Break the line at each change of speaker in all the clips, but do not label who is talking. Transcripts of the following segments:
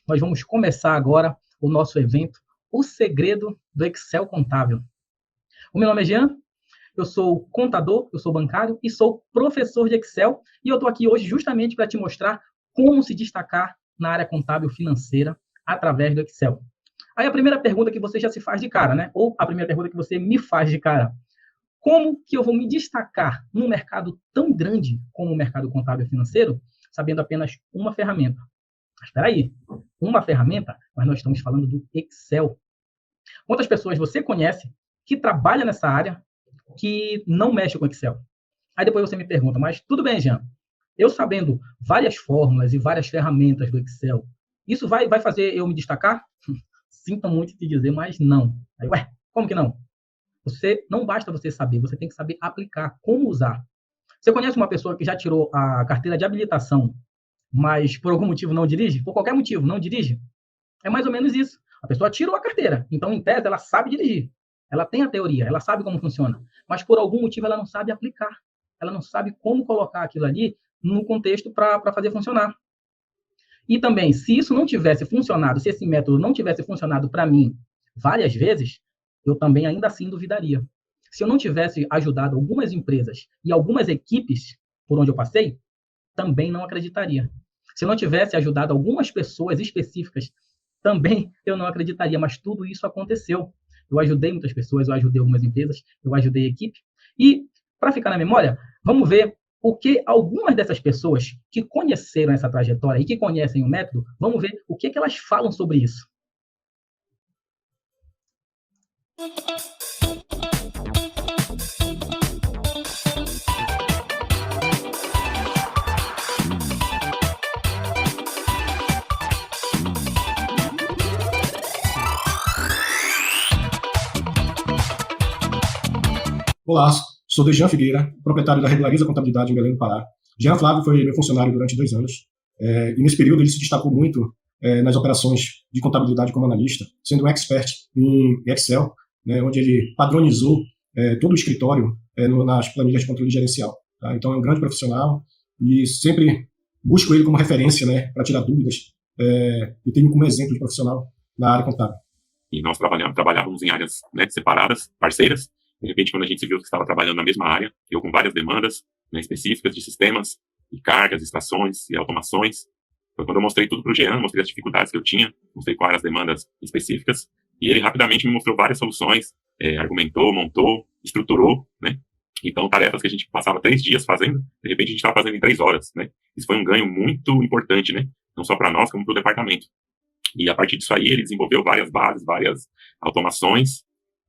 Nós vamos começar agora o nosso evento, O Segredo do Excel Contábil. O meu nome é Jean, eu sou contador, eu sou bancário e sou professor de Excel, e eu estou aqui hoje justamente para te mostrar como se destacar na área contábil financeira através do Excel. Aí a primeira pergunta que você já se faz de cara, né? Ou a primeira pergunta que você me faz de cara: como que eu vou me destacar num mercado tão grande como o mercado contábil financeiro, sabendo apenas uma ferramenta? Mas espera aí, uma ferramenta? Mas nós estamos falando do Excel. Quantas pessoas você conhece que trabalha nessa área que não mexe com Excel? Aí depois você me pergunta, mas tudo bem, Jean, eu sabendo várias fórmulas e várias ferramentas do Excel, isso vai fazer eu me destacar? Sinto muito te dizer, mas não. Aí, ué, como que não? Não basta você saber, você tem que saber aplicar, como usar. Você conhece uma pessoa que já tirou a carteira de habilitação, mas por algum motivo não dirige? Por qualquer motivo, não dirige? É mais ou menos isso. A pessoa tirou a carteira, então, em tese, ela sabe dirigir. Ela tem a teoria, ela sabe como funciona, mas por algum motivo ela não sabe aplicar. Ela não sabe como colocar aquilo ali no contexto para fazer funcionar. E também, se isso não tivesse funcionado, se esse método não tivesse funcionado para mim várias vezes, eu também ainda assim duvidaria. Se eu não tivesse ajudado algumas empresas e algumas equipes por onde eu passei, também não acreditaria. Se eu não tivesse ajudado algumas pessoas específicas, também eu não acreditaria, mas tudo isso aconteceu. Eu ajudei muitas pessoas, eu ajudei algumas empresas, eu ajudei a equipe. E, para ficar na memória, vamos ver o que algumas dessas pessoas que conheceram essa trajetória e que conhecem o método, vamos ver o que elas falam sobre isso.
Olá, sou Dejan Figueira, proprietário da Regulariza Contabilidade em Belém do Pará. Jean Flávio foi meu funcionário durante 2 anos, e nesse período ele se destacou muito nas operações de contabilidade como analista, sendo um expert em Excel, né, onde ele padronizou todo o escritório nas planilhas de controle gerencial. Tá? Então é um grande profissional e sempre busco ele como referência, né, para tirar dúvidas, e tenho como exemplo de profissional na área contábil.
E nós trabalhávamos em áreas, né, separadas, parceiras. De repente, quando a gente se viu que estava trabalhando na mesma área, eu com várias demandas, né, específicas de sistemas, e cargas, estações e automações, foi quando eu mostrei tudo para o Jean, mostrei as dificuldades que eu tinha, mostrei quais eram as demandas específicas, e ele rapidamente me mostrou várias soluções, argumentou, montou, estruturou, né? Então, tarefas que a gente passava 3 dias fazendo, de repente a gente estava fazendo em 3 horas, né? Isso foi um ganho muito importante, né? Não só para nós, como para o departamento. E a partir disso aí, ele desenvolveu várias bases, várias automações,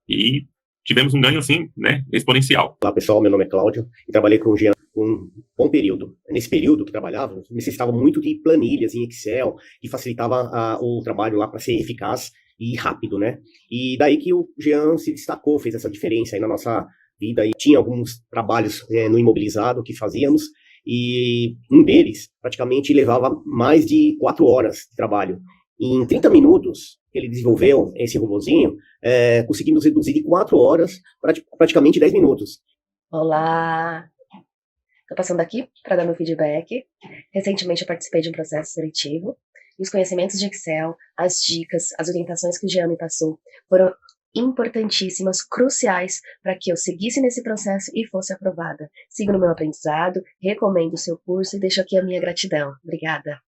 e tivemos um ganho, assim, né, exponencial.
Olá, pessoal, meu nome é Cláudio e trabalhei com o Jean por um bom período. Nesse período que trabalhava, necessitava muito de planilhas em Excel, que facilitava o trabalho lá para ser eficaz e rápido, né? E daí que o Jean se destacou, fez essa diferença aí na nossa vida. E tinha alguns trabalhos no imobilizado que fazíamos, e um deles praticamente levava mais de 4 horas de trabalho. E em 30 minutos, ele desenvolveu esse robozinho, conseguimos reduzir de 4 horas para praticamente 10 minutos.
Olá! Estou passando aqui para dar meu feedback. Recentemente eu participei de um processo seletivo e os conhecimentos de Excel, as dicas, as orientações que o Jean me passou foram importantíssimas, cruciais para que eu seguisse nesse processo e fosse aprovada. Sigo no meu aprendizado, recomendo o seu curso e deixo aqui a minha gratidão. Obrigada!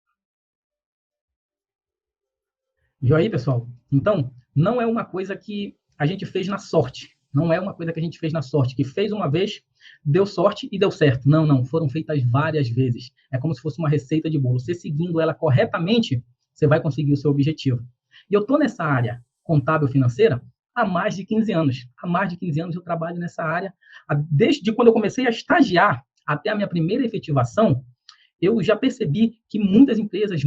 Viu aí, pessoal? Então, não é uma coisa que a gente fez na sorte. Não é uma coisa que a gente fez na sorte, que fez uma vez, deu sorte e deu certo. Não, não. Foram feitas várias vezes. É como se fosse uma receita de bolo. Você seguindo ela corretamente, você vai conseguir o seu objetivo. E eu estou nessa área contábil financeira há mais de 15 anos. Há mais de 15 anos eu trabalho nessa área. Desde quando eu comecei a estagiar até a minha primeira efetivação, eu já percebi que muitas empresas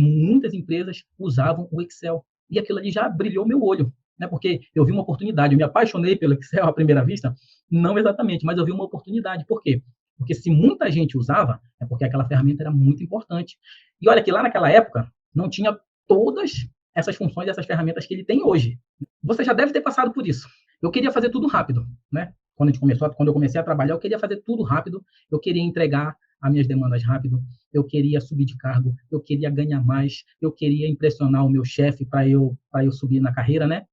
usavam o Excel. E aquilo ali já brilhou meu olho, né? Porque eu vi uma oportunidade, eu me apaixonei pelo Excel à primeira vista, não exatamente, mas eu vi uma oportunidade. Por quê? Porque se muita gente usava, é porque aquela ferramenta era muito importante. E olha que lá naquela época, não tinha todas essas funções, essas ferramentas que ele tem hoje. Você já deve ter passado por isso. Eu queria fazer tudo rápido, né? Quando eu comecei a trabalhar, eu queria fazer tudo rápido, eu queria entregar as minhas demandas rápido, eu queria subir de cargo, eu queria ganhar mais, eu queria impressionar o meu chefe para eu subir na carreira, né?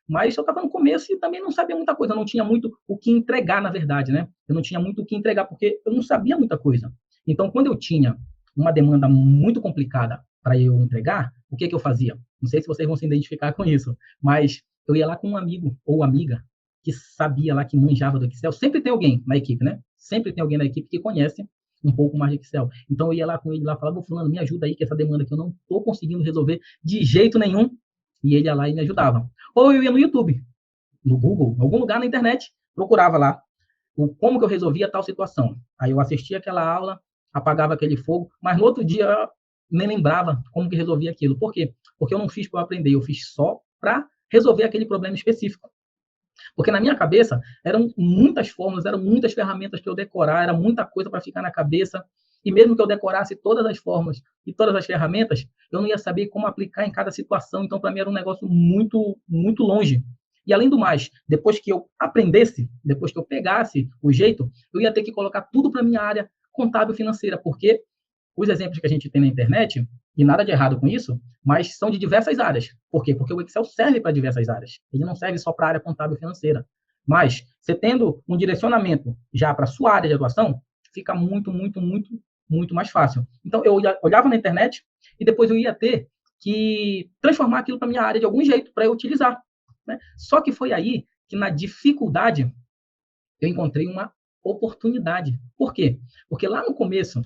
Mas eu estava no começo e também não sabia muita coisa, eu não tinha muito o que entregar, na verdade, né? Eu não tinha muito o que entregar, porque eu não sabia muita coisa. Então, quando eu tinha uma demanda muito complicada para eu entregar, o que eu fazia? Não sei se vocês vão se identificar com isso, mas eu ia lá com um amigo ou amiga que sabia lá, que manjava do Excel. Sempre tem alguém na equipe, né? Sempre tem alguém na equipe que conhece um pouco mais de Excel. Então, eu ia lá com ele, lá falava, fulano, me ajuda aí, que essa demanda aqui eu não estou conseguindo resolver de jeito nenhum. E ele ia lá e me ajudava. Ou eu ia no YouTube, no Google, em algum lugar na internet, procurava lá como que eu resolvia tal situação. Aí eu assistia aquela aula, apagava aquele fogo, mas no outro dia eu nem lembrava como que resolvia aquilo. Por quê? Porque eu não fiz para aprender, eu fiz só para resolver aquele problema específico. Porque na minha cabeça eram muitas fórmulas, eram muitas ferramentas para eu decorar, era muita coisa para ficar na cabeça. E mesmo que eu decorasse todas as fórmulas e todas as ferramentas, eu não ia saber como aplicar em cada situação. Então, para mim, era um negócio muito, muito longe. E, além do mais, depois que eu aprendesse, depois que eu pegasse o jeito, eu ia ter que colocar tudo para a minha área contábil financeira, porque os exemplos que a gente tem na internet, e nada de errado com isso, mas são de diversas áreas. Por quê? Porque o Excel serve para diversas áreas. Ele não serve só para a área contábil financeira. Mas, você tendo um direcionamento já para a sua área de atuação, fica muito, muito, muito, muito mais fácil. Então, eu olhava na internet e depois eu ia ter que transformar aquilo para a minha área de algum jeito, para eu utilizar. Né? Só que foi aí que, na dificuldade, eu encontrei uma oportunidade. Por quê? Porque lá no começo,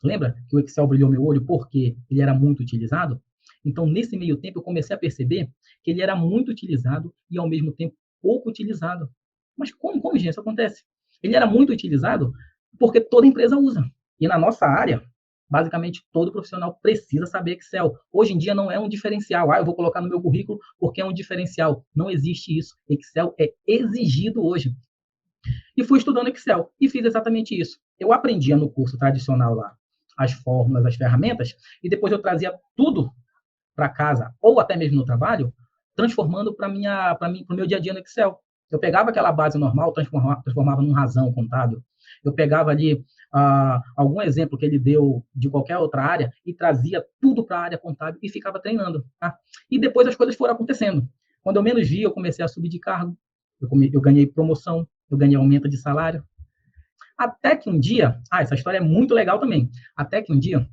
lembra que o Excel brilhou meu olho porque ele era muito utilizado? Então, nesse meio tempo, eu comecei a perceber que ele era muito utilizado e, ao mesmo tempo, pouco utilizado. Mas como gente, isso acontece? Ele era muito utilizado porque toda empresa usa. E na nossa área, basicamente, todo profissional precisa saber Excel. Hoje em dia não é um diferencial. Eu vou colocar no meu currículo porque é um diferencial. Não existe isso. Excel é exigido hoje. E fui estudando Excel e fiz exatamente isso. Eu aprendia no curso tradicional lá as fórmulas, as ferramentas, e depois eu trazia tudo para casa, ou até mesmo no trabalho, transformando para o meu dia a dia no Excel. Eu pegava aquela base normal, transformava num razão contábil. Eu pegava ali algum exemplo que ele deu de qualquer outra área e trazia tudo para a área contábil e ficava treinando. Tá? E depois as coisas foram acontecendo. Quando eu menos vi, eu comecei a subir de cargo, eu ganhei promoção, eu ganhei aumento de salário. Até que um dia, essa história é muito legal também. Até que um dia,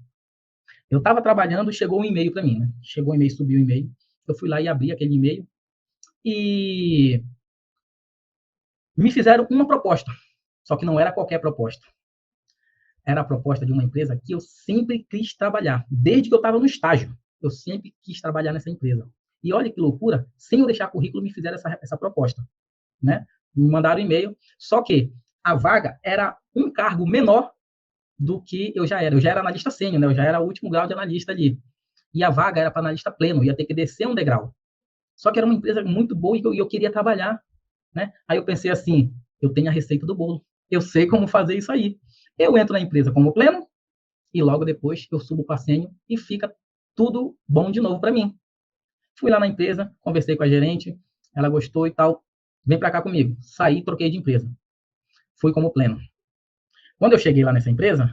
eu estava trabalhando e chegou um e-mail para mim. Né? Chegou um e-mail, subiu um e-mail. Eu fui lá e abri aquele e-mail e me fizeram uma proposta. Só que não era qualquer proposta. Era a proposta de uma empresa que eu sempre quis trabalhar. Desde que eu estava no estágio, eu sempre quis trabalhar nessa empresa. E olha que loucura, sem eu deixar currículo, me fizeram essa proposta. Né? Me mandaram um e-mail. Só que a vaga era um cargo menor do que eu já era. Eu já era analista sênior, né? Eu já era o último grau de analista ali. E a vaga era para analista pleno, eu ia ter que descer um degrau. Só que era uma empresa muito boa e eu queria trabalhar. Né? Aí eu pensei assim, eu tenho a receita do bolo. Eu sei como fazer isso aí. Eu entro na empresa como pleno e logo depois eu subo para sênior e fica tudo bom de novo para mim. Fui lá na empresa, conversei com a gerente, ela gostou e tal. Vem para cá comigo. Saí, troquei de empresa. Fui como pleno. Quando eu cheguei lá nessa empresa,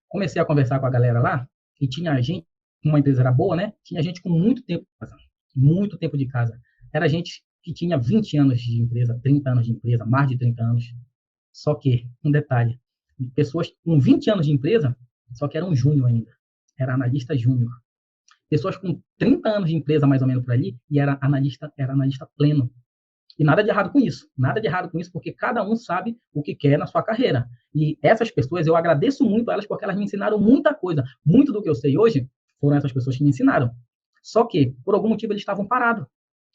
comecei a conversar com a galera lá, e tinha gente, uma empresa era boa, né? Tinha gente com muito tempo de casa. Muito tempo de casa. Era gente que tinha 20 anos de empresa, 30 anos de empresa, mais de 30 anos. Só que, um detalhe, pessoas com 20 anos de empresa, só que eram júnior ainda. Era analista júnior. Pessoas com 30 anos de empresa, mais ou menos por ali, e era analista pleno. E nada de errado com isso. Nada de errado com isso, porque cada um sabe o que quer na sua carreira. E essas pessoas, eu agradeço muito a elas, porque elas me ensinaram muita coisa. Muito do que eu sei hoje foram essas pessoas que me ensinaram. Só que, por algum motivo, eles estavam parados.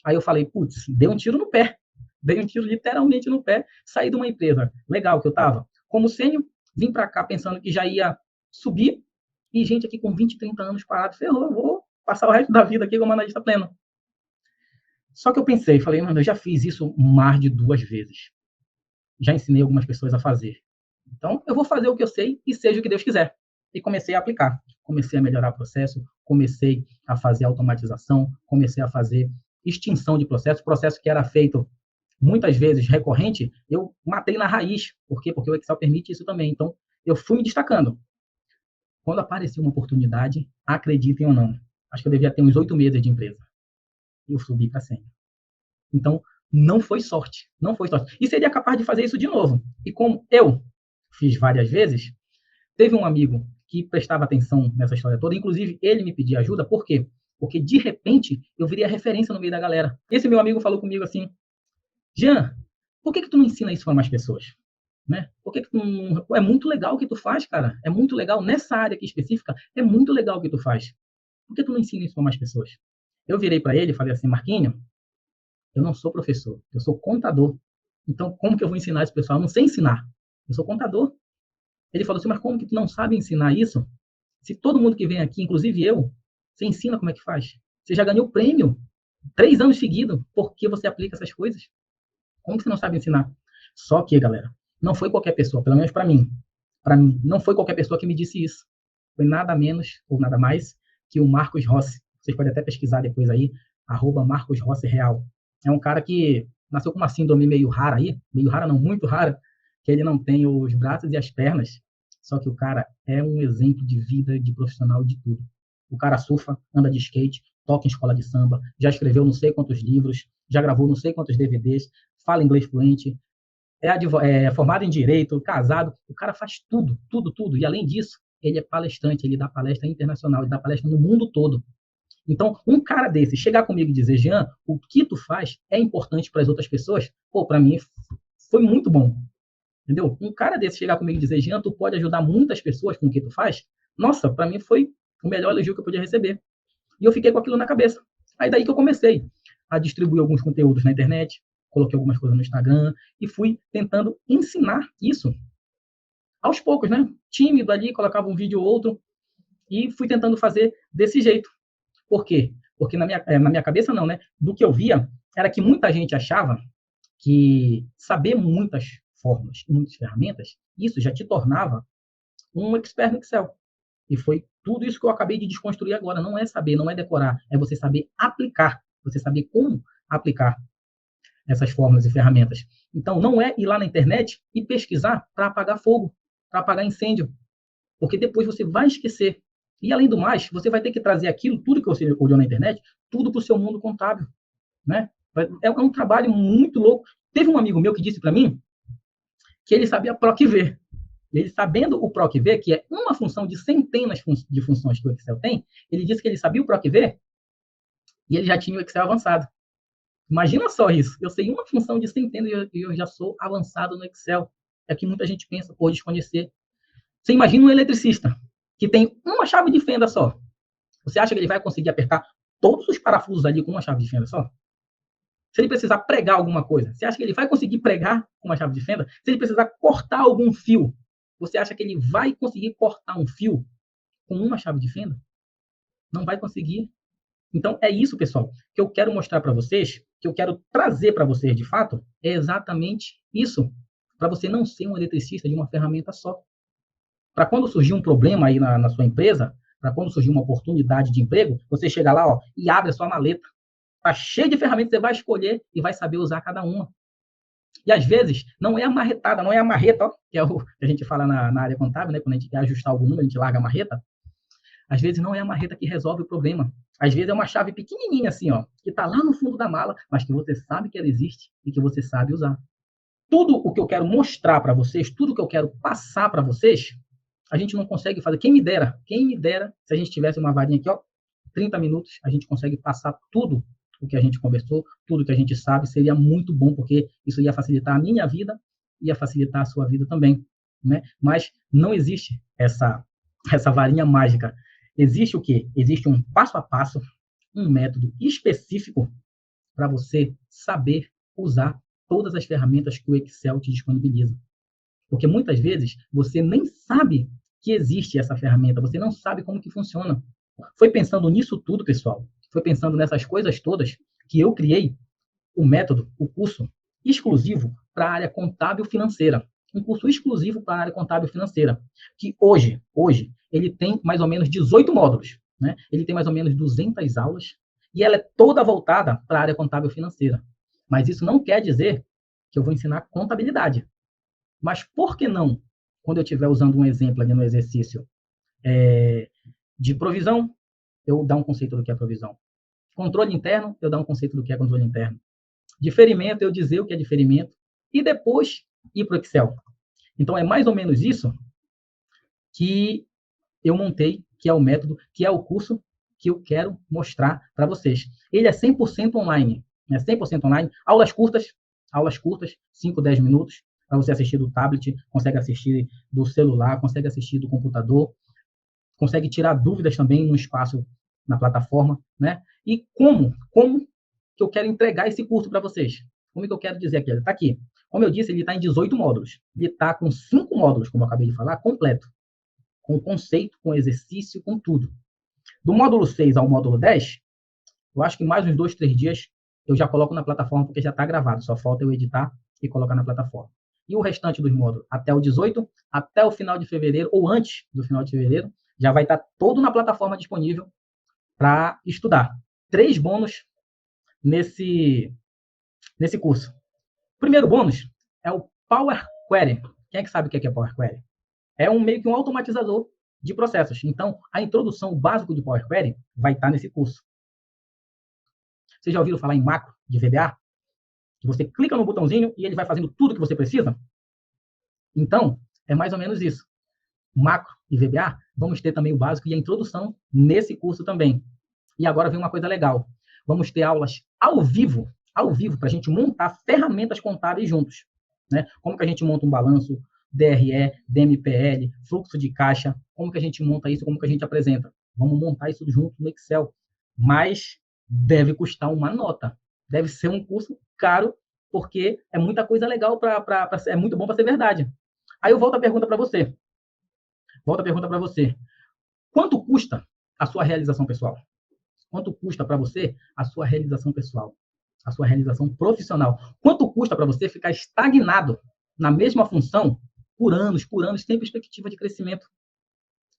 Aí eu falei, putz, dei um tiro no pé. Dei um tiro literalmente no pé. Saí de uma empresa legal que eu estava como sênior, vim para cá pensando que já ia subir. E gente aqui com 20, 30 anos parado, ferrou, eu vou passar o resto da vida aqui como analista pleno. Só que eu pensei, falei, mano, eu já fiz isso mais de 2 vezes. Já ensinei algumas pessoas a fazer. Então, eu vou fazer o que eu sei e seja o que Deus quiser. E comecei a aplicar. Comecei a melhorar o processo, comecei a fazer automatização, comecei a fazer extinção de processo que era feito muitas vezes recorrente, eu matei na raiz. Por quê? Porque o Excel permite isso também. Então, eu fui me destacando. quando apareceu uma oportunidade, acreditem ou não, acho que eu devia ter uns 8 meses de empresa. E eu subi para 100. Então, não foi sorte. Não foi sorte. E seria capaz de fazer isso de novo. E como eu fiz várias vezes, teve um amigo que prestava atenção nessa história toda, inclusive ele me pedia ajuda, por quê? Porque de repente eu viria referência no meio da galera. Esse meu amigo falou comigo assim: Jean, por que tu não ensina isso para mais pessoas? Né? Por que tu não... É muito legal o que tu faz, cara. É muito legal. Nessa área aqui específica, é muito legal o que tu faz. Por que tu não ensina isso para mais pessoas? Eu virei para ele e falei assim: Marquinhos, eu não sou professor, eu sou contador. Então, como que eu vou ensinar esse pessoal? Eu não sei ensinar. Eu sou contador. Ele falou assim: mas como que tu não sabe ensinar isso? Se todo mundo que vem aqui, inclusive eu, você ensina como é que faz. Você já ganhou prêmio 3 anos seguidos porque você aplica essas coisas. Como que você não sabe ensinar? Só que, galera, não foi qualquer pessoa, pelo menos para mim, não foi qualquer pessoa que me disse isso. Foi nada menos ou nada mais que o Marcos Rossi. Vocês podem até pesquisar depois aí, @Marcos Rossi Real. É um cara que nasceu com uma síndrome meio rara aí, meio rara não, muito rara, que ele não tem os braços e as pernas, só que o cara é um exemplo de vida, de profissional, de tudo. O cara surfa, anda de skate, toca em escola de samba, já escreveu não sei quantos livros, já gravou não sei quantos DVDs, fala inglês fluente, é formado em direito, casado, o cara faz tudo, tudo, tudo. E além disso, ele é palestrante, ele dá palestra internacional, ele dá palestra no mundo todo. Então, um cara desse chegar comigo e dizer: Jean, o que tu faz é importante para as outras pessoas, pô, para mim foi muito bom. Entendeu? Um cara desse chegar comigo e dizer: Jean, tu pode ajudar muitas pessoas com o que tu faz, nossa, para mim foi o melhor elogio que eu podia receber. E eu fiquei com aquilo na cabeça. Aí daí que eu comecei a distribuir alguns conteúdos na internet, coloquei algumas coisas no Instagram e fui tentando ensinar isso aos poucos, né? Tímido ali, colocava um vídeo ou outro e fui tentando fazer desse jeito. Por quê? Porque na minha cabeça não, né? Do que eu via, era que muita gente achava que saber muitas fórmulas e muitas ferramentas, isso já te tornava um expert no Excel. E foi tudo isso que eu acabei de desconstruir agora. Não é saber, não é decorar, é você saber aplicar, você saber como aplicar essas fórmulas e ferramentas. Então, não é ir lá na internet e pesquisar para apagar fogo, para apagar incêndio, porque depois você vai esquecer. E, além do mais, você vai ter que trazer aquilo, tudo que você olhou na internet, tudo para o seu mundo contábil. Né? É um trabalho muito louco. Teve um amigo meu que disse para mim que ele sabia PROC-V. Ele, sabendo o PROC-V, que é uma função de centenas de funções que o Excel tem, ele disse que ele sabia o PROC-V e ele já tinha o Excel avançado. Imagina só isso. Eu sei uma função de centenas e eu já sou avançado no Excel. É que muita gente pensa por desconhecer. Você imagina um eletricista que tem uma chave de fenda só. Você acha que ele vai conseguir apertar todos os parafusos ali com uma chave de fenda só? Se ele precisar pregar alguma coisa, você acha que ele vai conseguir pregar com uma chave de fenda? Se ele precisar cortar algum fio, você acha que ele vai conseguir cortar um fio com uma chave de fenda? Não vai conseguir. Então, é isso, pessoal, que eu quero mostrar para vocês, que eu quero trazer para vocês, de fato, é exatamente isso. Para você não ser um eletricista de uma ferramenta só. Para quando surgir um problema aí na sua empresa, para quando surgir uma oportunidade de emprego, você chega lá, ó, e abre a sua maleta. Está cheio de ferramentas, você vai escolher e vai saber usar cada uma. E, às vezes, não é a marretada, não é a marreta, ó, que é o que a gente fala na área contábil, né? Quando a gente quer ajustar algum número, a gente larga a marreta. Às vezes, não é a marreta que resolve o problema. Às vezes, é uma chave pequenininha assim, ó, que está lá no fundo da mala, mas que você sabe que ela existe e que você sabe usar. Tudo o que eu quero mostrar para vocês, tudo o que eu quero passar para vocês, a gente não consegue fazer. Quem me dera, se a gente tivesse uma varinha aqui, ó, 30 minutos, a gente consegue passar tudo o que a gente conversou, tudo que a gente sabe, seria muito bom, porque isso ia facilitar a minha vida, ia facilitar a sua vida também, né? Mas não existe essa varinha mágica. Existe o quê? Existe um passo a passo, um método específico para você saber usar todas as ferramentas que o Excel te disponibiliza. Porque muitas vezes você nem sabe que existe essa ferramenta, você não sabe como que funciona. Foi pensando nisso tudo, pessoal, foi pensando nessas coisas todas que eu criei o método, o curso exclusivo para a área contábil financeira. Um curso exclusivo para a área contábil financeira, que hoje, ele tem mais ou menos 18 módulos, né? Ele tem mais ou menos 200 aulas e ela é toda voltada para a área contábil financeira. Mas isso não quer dizer que eu vou ensinar contabilidade. Mas por que não, quando eu estiver usando um exemplo ali no exercício De provisão, eu dar um conceito do que é provisão. Controle interno, eu dar um conceito do que é controle interno. Diferimento, eu dizer o que é diferimento. E depois ir para o Excel. Então, é mais ou menos isso que eu montei, que é o método, que é o curso que eu quero mostrar para vocês. Ele é 100% online. 100% online. Aulas curtas, 5, 10 minutos, para você assistir do tablet, consegue assistir do celular, consegue assistir do computador, consegue tirar dúvidas também no espaço, na plataforma, né? E como que eu quero entregar esse curso para vocês? Como que eu quero dizer aqui? Ele está aqui. Como eu disse, ele está em 18 módulos. Ele está com 5 módulos, como eu acabei de falar, completo. Com conceito, com exercício, com tudo. Do módulo 6 ao módulo 10, eu acho que mais uns 2, 3 dias eu já coloco na plataforma, porque já está gravado. Só falta eu editar e colocar na plataforma. E o restante dos módulos, até o 18, até o final de fevereiro, ou antes do final de fevereiro, já vai estar todo na plataforma disponível para estudar. 3 bônus nesse curso. O primeiro bônus é o Power Query. Quem é que sabe o que é Power Query? É meio que um automatizador de processos. Então, a introdução básica de Power Query vai estar nesse curso. Vocês já ouviram falar em macro de VBA? Que você clica no botãozinho e ele vai fazendo tudo que você precisa? Então, é mais ou menos isso. Macro e VBA, vamos ter também o básico e a introdução nesse curso também. E agora vem uma coisa legal. Vamos ter aulas ao vivo, para a gente montar ferramentas contábeis juntos. Né? Como que a gente monta um balanço, DRE, DMPL, fluxo de caixa, como que a gente monta isso, como que a gente apresenta. Vamos montar isso junto no Excel. Mas deve custar uma nota. Deve ser um curso caro, porque é muita coisa legal, é muito bom para ser verdade. Aí eu volto a pergunta para você. Quanto custa a sua realização pessoal? Quanto custa para você a sua realização pessoal? A sua realização profissional? Quanto custa para você ficar estagnado na mesma função por anos, sem perspectiva de crescimento?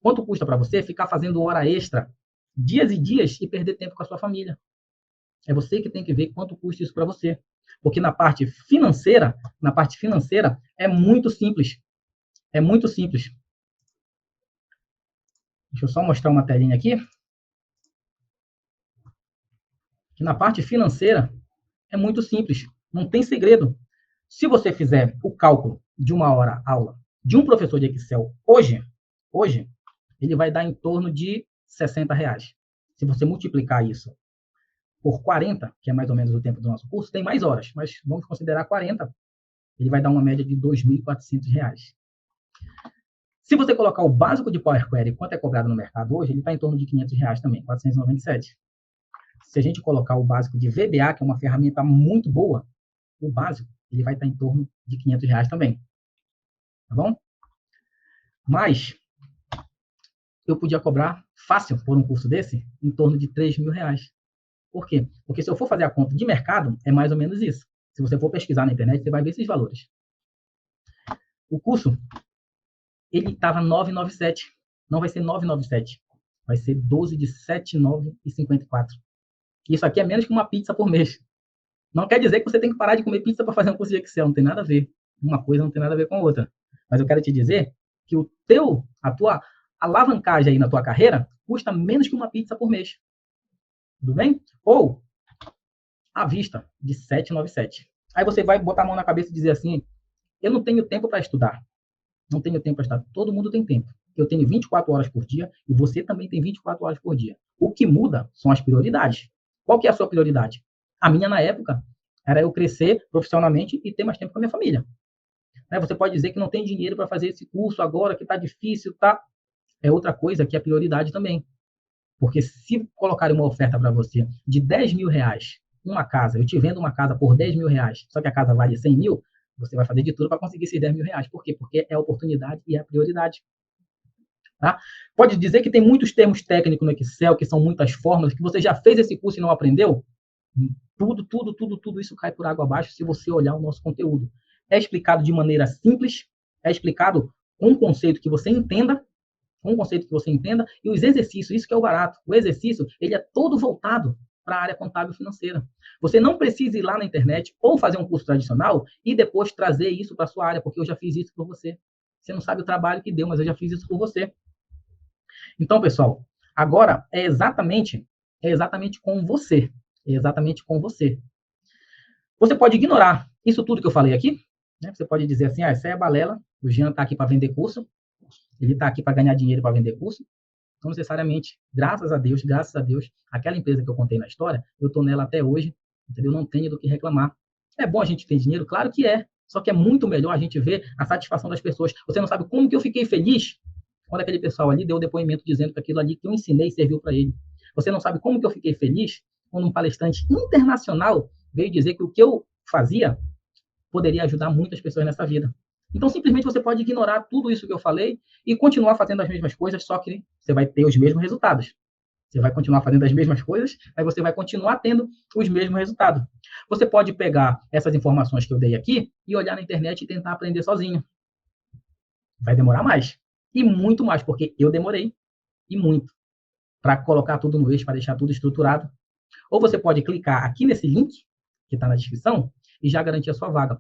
Quanto custa para você ficar fazendo hora extra, dias e dias, e perder tempo com a sua família? É você que tem que ver quanto custa isso para você. Porque na parte financeira, é muito simples. É muito simples. Deixa eu só mostrar uma telinha aqui. Que na parte financeira é muito simples. Não tem segredo. Se você fizer o cálculo de uma hora aula de um professor de Excel hoje, ele vai dar em torno de R$60. Se você multiplicar isso por 40, que é mais ou menos o tempo do nosso curso, tem mais horas, mas vamos considerar 40, ele vai dar uma média de R$2.400. Se você colocar o básico de Power Query, quanto é cobrado no mercado hoje, ele está em torno de R$500 também, 497. Se a gente colocar o básico de VBA, que é uma ferramenta muito boa, o básico, ele vai estar em torno de R$500 também. Tá bom? Mas eu podia cobrar fácil por um curso desse em torno de R$3.000. Por quê? Porque se eu for fazer a conta de mercado, é mais ou menos isso. Se você for pesquisar na internet, você vai ver esses valores. O curso, ele estava 997. Não vai ser 997. Vai ser 12 de 7,954. Isso aqui é menos que uma pizza por mês. Não quer dizer que você tem que parar de comer pizza para fazer um curso de Excel. Não tem nada a ver. Uma coisa não tem nada a ver com a outra. Mas eu quero te dizer que a tua alavancagem aí na tua carreira custa menos que uma pizza por mês. Tudo bem? Ou à vista de 797. Aí você vai botar a mão na cabeça e dizer assim: eu não tenho tempo para estudar. Não tenho tempo para estudar. Todo mundo tem tempo. Eu tenho 24 horas por dia e você também tem 24 horas por dia. O que muda são as prioridades. Qual que é a sua prioridade? A minha, na época, era eu crescer profissionalmente e ter mais tempo com a minha família. Você pode dizer que não tem dinheiro para fazer esse curso agora, que está difícil, tá? É outra coisa que é prioridade também. Porque se colocarem uma oferta para você de R$10.000, uma casa, eu te vendo uma casa por R$10.000, só que a casa vale 100 mil, você vai fazer de tudo para conseguir esses R$10.000. Por quê? Porque é a oportunidade e é a prioridade. Tá? Pode dizer que tem muitos termos técnicos no Excel, que são muitas fórmulas, que você já fez esse curso e não aprendeu? Tudo isso cai por água abaixo se você olhar o nosso conteúdo. É explicado de maneira simples, é explicado com um conceito que você entenda, e os exercícios, isso que é o barato. O exercício, ele é todo voltado para a área contábil financeira. Você não precisa ir lá na internet ou fazer um curso tradicional e depois trazer isso para a sua área, porque eu já fiz isso por você. Você não sabe o trabalho que deu, mas eu já fiz isso por você. Então, pessoal, agora é exatamente com você. É exatamente com você. Você pode ignorar isso tudo que eu falei aqui, né? Você pode dizer assim, isso aí é balela, o Jean está aqui para vender curso, ele está aqui para ganhar dinheiro para vender curso. Não necessariamente, graças a Deus, aquela empresa que eu contei na história, eu estou nela até hoje, entendeu? Não tenho do que reclamar. É bom a gente ter dinheiro? Claro que é. Só que é muito melhor a gente ver a satisfação das pessoas. Você não sabe como que eu fiquei feliz quando aquele pessoal ali deu o depoimento dizendo que aquilo ali que eu ensinei serviu para ele. Você não sabe como que eu fiquei feliz quando um palestrante internacional veio dizer que o que eu fazia poderia ajudar muitas pessoas nessa vida. Então, simplesmente você pode ignorar tudo isso que eu falei e continuar fazendo as mesmas coisas, só que você vai ter os mesmos resultados. Você vai continuar fazendo as mesmas coisas, mas você vai continuar tendo os mesmos resultados. Você pode pegar essas informações que eu dei aqui e olhar na internet e tentar aprender sozinho. Vai demorar mais. E muito mais, porque eu demorei. E muito. Para colocar tudo no eixo, para deixar tudo estruturado. Ou você pode clicar aqui nesse link, que está na descrição, e já garantir a sua vaga.